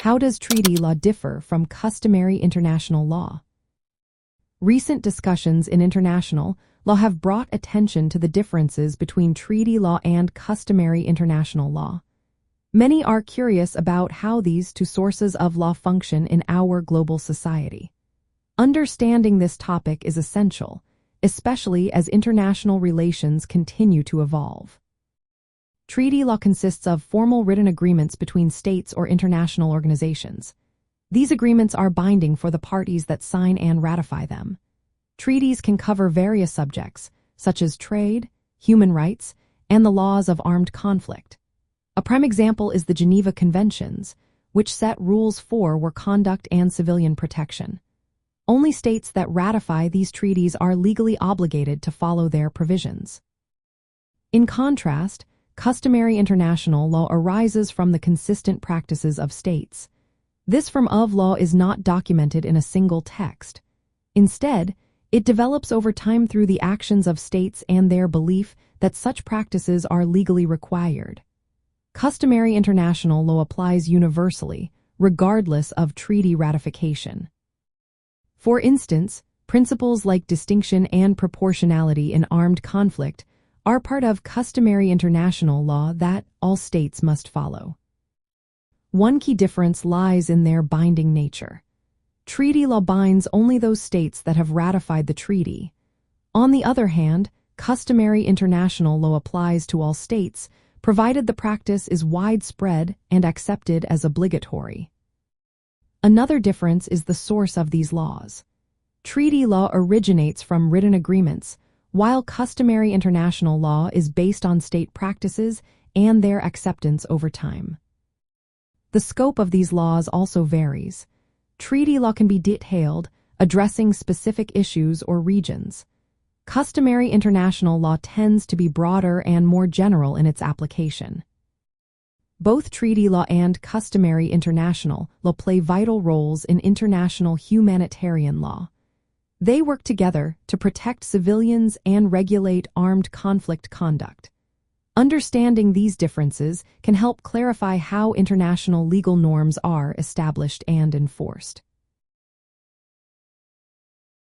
How does treaty law differ from customary international law? Recent discussions in international law have brought attention to the differences between treaty law and customary international law. Many are curious about how these two sources of law function in our global society. Understanding this topic is essential, especially as international relations continue to evolve. Treaty law consists of formal written agreements between states or international organizations. These agreements are binding for the parties that sign and ratify them. Treaties can cover various subjects, such as trade, human rights, and the laws of armed conflict. A prime example is the Geneva Conventions, which set rules for war conduct and civilian protection. Only states that ratify these treaties are legally obligated to follow their provisions. In contrast, customary international law arises from the consistent practices of states. This form of law is not documented in a single text. Instead, it develops over time through the actions of states and their belief that such practices are legally required. Customary international law applies universally, regardless of treaty ratification. For instance, principles like distinction and proportionality in armed conflict are part of customary international law that all states must follow. One key difference lies in their binding nature. Treaty law binds only those states that have ratified the treaty. On the other hand, customary international law applies to all states, provided the practice is widespread and accepted as obligatory. Another difference is the source of these laws. Treaty law originates from written agreements, while customary international law is based on state practices and their acceptance over time. The scope of these laws also varies. Treaty law can be detailed, addressing specific issues or regions. Customary international law tends to be broader and more general in its application. Both treaty law and customary international law play vital roles in international humanitarian law. They work together to protect civilians and regulate armed conflict conduct. Understanding these differences can help clarify how international legal norms are established and enforced.